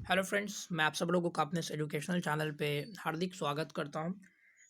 Hello friends, मैं आप सब लोगों का अपने इस एजुकेशनल चैनल पे हार्दिक स्वागत करता हूं।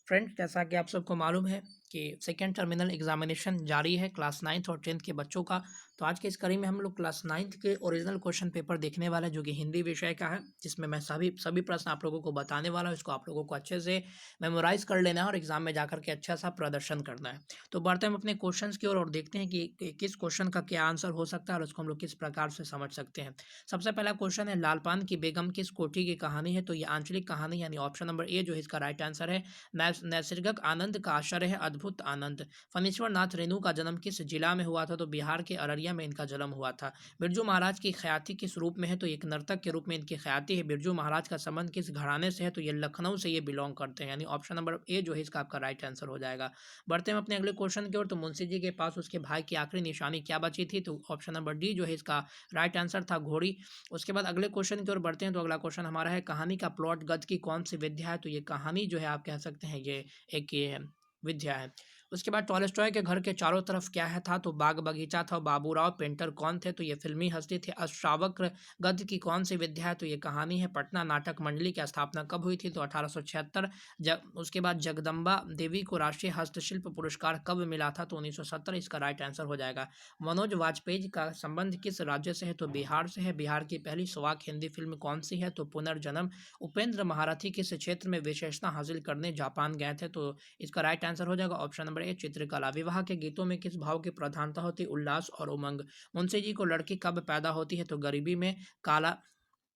फ्रेंड्स, जैसा कि आप सबको मालूम है कि सेकेंड टर्मिनल एग्जामिनेशन जारी है क्लास 9th और 10th के बच्चों का। तो आज के इस कड़ी में हम लोग क्लास 9th के ओरिजिनल क्वेश्चन पेपर देखने वाले हैं, जो कि हिंदी विषय का है, जिसमें मैं सभी सभी प्रश्न आप लोगों को बताने वाला हूँ। इसको आप लोगों को अच्छे से मेमोराइज कर लेना है और एग्जाम में जाकर के अच्छा सा प्रदर्शन करना है। तो बढ़ते हम अपने क्वेश्चन की ओर और देखते हैं कि किस क्वेश्चन का क्या आंसर हो सकता है और उसको हम लोग किस प्रकार से समझ सकते हैं। सबसे पहला क्वेश्चन है, लालपान की बेगम किस कोठी की कहानी है? तो ये आंचलिक कहानी यानी ऑप्शन नंबर ए जो है इसका राइट आंसर है। नैसर्गिक आनंद का आश्रय है अद्भुत आनंद। फणीश्वर नाथ रेणु का जन्म किस जिला में हुआ था? तो बिहार के अररिया में इनका जन्म हुआ था। बिरजू महाराज की ख्याति किस रूप में है? तो एक नर्तक के रूप में इनकी ख्याति है। बिरजू महाराज का संबंध किस घराने से है? तो ये लखनऊ से ये बिलोंग करते हैं, यानी ऑप्शन नंबर ए जो है इसका आपका राइट आंसर हो जाएगा। बढ़ते हैं अपने अगले क्वेश्चन की ओर। तो मुंशी जी के पास उसके भाई की आखिरी निशानी क्या बची थी? तो ऑप्शन नंबर डी जो है इसका राइट आंसर था, घोड़ी। उसके बाद अगले क्वेश्चन की ओर बढ़ते हैं। तो अगला क्वेश्चन हमारा है, कहानी का प्लॉट गद्य की कौन सी विद्या है? तो ये कहानी जो है आप कह सकते हैं ये एक ये विद्या है। उसके बाद टॉलस्टॉय के घर के चारों तरफ क्या है था? तो बाग बगीचा था। बाबूराव पेंटर कौन थे? तो ये फिल्मी हस्ती थे। अष्टावक्र गद्य की कौन सी विद्या है? तो ये कहानी है। पटना नाटक मंडली की स्थापना कब हुई थी? तो 1876। उसके बाद जगदम्बा देवी को राष्ट्रीय हस्तशिल्प पुरस्कार कब मिला था? तो 1970 इसका राइट आंसर हो जाएगा। मनोज वाजपेयी का संबंध किस राज्य से है? तो बिहार से है। बिहार की पहली स्वाक हिंदी फिल्म कौन सी है? तो पुनर्जन्म। उपेंद्र महारथी किस क्षेत्र में विशेषता हासिल करने जापान गए थे? तो इसका राइट आंसर हो जाएगा ऑप्शन नंबर ए चित्रकला। विवाह के गीतों में किस भाव की प्रधानता होती है? उल्लास और उमंग। मुंशी जी को लड़की कब पैदा होती है? तो गरीबी में। काला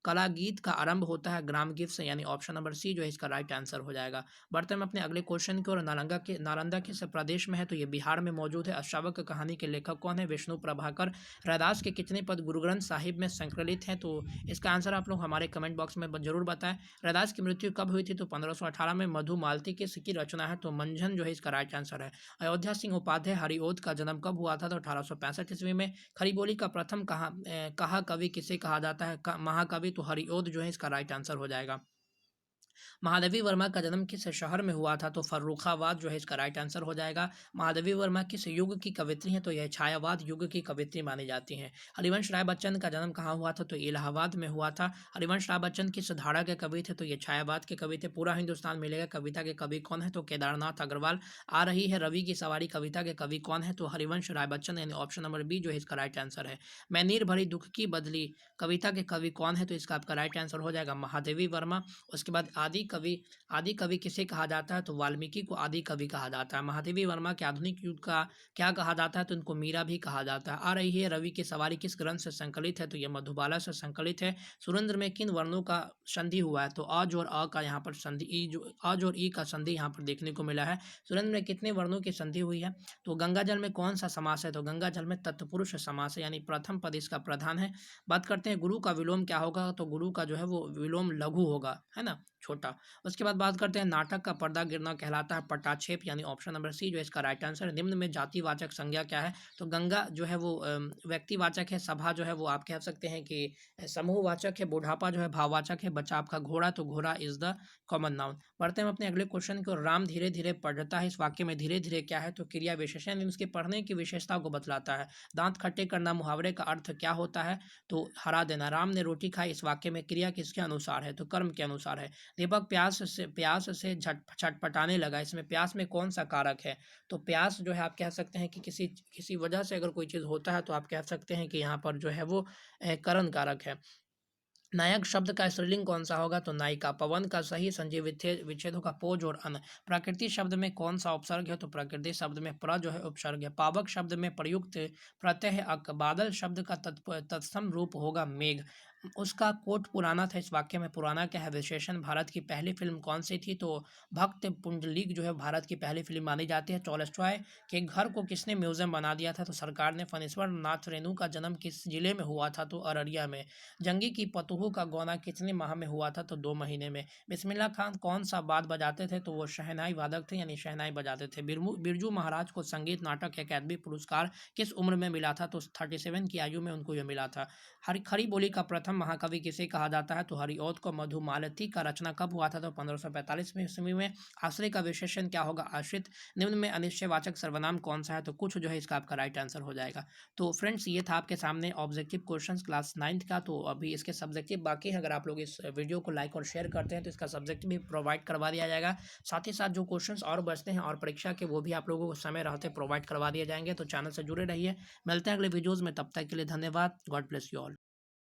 कला गीत का आरंभ होता है ग्राम गीत से, यानी ऑप्शन नंबर सी जो है इसका राइट आंसर हो जाएगा। बढ़ते हम अपने अगले क्वेश्चन की ओर। नालंदा किस प्रदेश में है? तो ये बिहार में मौजूद है। अष्टावक्र कहानी के लेखक कौन है? विष्णु प्रभाकर। रैदास के कितने पद गुरु ग्रंथ साहिब में संकलित हैं? तो इसका आंसर आप लोग हमारे कमेंट बॉक्स में जरूर बताएं। रैदास की मृत्यु कब हुई थी? तो 1518 में। मधु मालती किसकी रचना है? तो मंझन जो है इसका राइट आंसर है। अयोध्या सिंह उपाध्याय हरिओद का जन्म कब हुआ था? तो 1865 ईस्वी में। खरी बोली का प्रथम कहा कवि किसे कहा जाता है? महाकवि। तो हरिओद जो है इसका राइट आंसर हो जाएगा। महादेवी वर्मा का जन्म किस शहर में हुआ था? तो फर्रुखाबाद जो है इसका राइट आंसर हो जाएगा। महादेवी वर्मा किस युग की कवित्री हैं? तो यह छायावाद युग की कवित्री मानी जाती हैं। हरिवंश राय बच्चन का जन्म कहाँ हुआ था? तो इलाहाबाद में हुआ था। हरिवंश राय बच्चन किस धारा के कवि थे? तो ये छायावाद के कवि थे। पूरा हिंदुस्तान मिलेगा कविता के कवि कौन है? तो केदारनाथ अग्रवाल। आ रही है रवि की सवारी कविता के कवि कौन है? तो हरिवंश राय बच्चन, यानी ऑप्शन नंबर बी जो है इसका राइट आंसर है। मैं नीर भरी दुख की बदली कविता के कवि कौन है? तो इसका आपका राइट आंसर हो जाएगा महादेवी वर्मा। उसके बाद आदि कवि किसे कहा जाता है? तो वाल्मीकि को आदि कवि कहा जाता है। महादेवी वर्मा के आधुनिक युग का क्या कहा जाता है? तो इनको मीरा भी कहा जाता है। आ रही है रवि की सवारी किस ग्रंथ से संकलित है? तो यह मधुबाला से संकलित है। सुरेंद्र में किन वर्णों का संधि हुआ है? तो अज और अ का यहाँ पर संधि ई जो अज और ई का संधि यहाँ पर देखने को मिला है। सुरेंद्र में कितने वर्णों की संधि हुई है? तो गंगा जल में कौन सा समास है? तो गंगा जल में तत्पुरुष समास है, यानी प्रथम पद इसका प्रधान है। बात करते हैं गुरु का विलोम क्या होगा? तो गुरु का जो है वो विलोम लघु होगा, है ना, छोटा। उसके बाद बात करते हैं नाटक का पर्दा गिरना कहलाता है पटाक्षेप, यानी ऑप्शन नंबर सी जो है इसका राइट आंसर है। निम्न में जातिवाचक संज्ञा क्या है? तो गंगा जो है वो व्यक्तिवाचक है। सभा जो है वो आप कह सकते हैं कि समूहवाचक है। बुढ़ापा जो है भाववाचक है। बच्चा आपका घोड़ा, तो घोड़ा इज द कॉमन नाउन। बढ़ते हैं अपने अगले क्वेश्चन की ओर। राम धीरे धीरे पढ़ता है, इस वाक्य में धीरे धीरे क्या है? तो क्रिया विशेषण, यानी उसके पढ़ने की विशेषता को बतलाता है। दांत खट्टे करना मुहावरे का अर्थ क्या होता है? तो हरा देना। राम ने रोटी खाई, इस वाक्य में क्रिया किसके अनुसार है? तो कर्म के अनुसार है। दीपक प्यास से छटपटाने लगा, इसमें प्यास में कौन सा कारक है? तो प्यास जो है आप कह सकते हैं कि किसी किसी वजह से अगर कोई चीज़ होता है तो आप कह सकते हैं कि यहाँ पर जो है वो करण कारक है। नायक शब्द का स्त्रीलिंग कौन सा होगा? तो नायिका। पवन का सही संजय विच्छेद होगा पोज और अन। प्रकृति शब्द में कौन सा उपसर्ग है? तो प्रकृति शब्द में प्र जो है उपसर्ग है। पावक शब्द में प्रयुक्त प्रत्यय है अक। बादल शब्द का तत्सम रूप होगा मेघ। उसका कोट पुराना था, इस वाक्य में पुराना क्या है? विशेषण। भारत की पहली फिल्म कौन सी थी? तो भक्त पुंडलीक जो है भारत की पहली फिल्म मानी जाती है। टॉलस्टॉय के घर को किसने म्यूजियम बना दिया था? तो सरकार ने। फणीश्वर नाथ रेणु का जन्म किस जिले में हुआ था? तो अररिया में। जंगी की पतोहू का गौना कितने माह में हुआ था? तो 2 महीने में। बिस्मिल्लाह खान कौन सा वाद्य बजाते थे? तो वो शहनाई वादक थे, यानी शहनाई बजाते थे। बिरजू महाराज को संगीत नाटक अकादमी पुरस्कार किस उम्र में मिला था? तो 37 की आयु में उनको यह मिला था। खरी बोली का प्रथम प्रथम महाकवि किसे कहा जाता है? तो हरिऔध को। मधुमालती का रचना कब हुआ था? तो 1545 में ईस्वी में। आश्रय का विशेषण क्या होगा? आश्रित। निम्न में अनिश्चयवाचक सर्वनाम कौन सा है? तो कुछ जो है इसका आपका राइट आंसर हो जाएगा। तो फ्रेंड्स ये था आपके सामने ऑब्जेक्टिव क्वेश्चंस क्लास 9th का। तो अभी इसके सब्जेक्टिव बाकी है, अगर आप लोग इस वीडियो को लाइक और शेयर करते हैं तो इसका सब्जेक्टिव भी प्रोवाइड करवा दिया जाएगा। साथ ही साथ जो क्वेश्चंस और बचते हैं और परीक्षा के, वो भी आप लोगों को समय रहते प्रोवाइड करवा दिए जाएंगे। तो चैनल से जुड़े रहिए। मिलते हैं अगले वीडियोज़ में, तब तक के लिए धन्यवाद। God bless you all.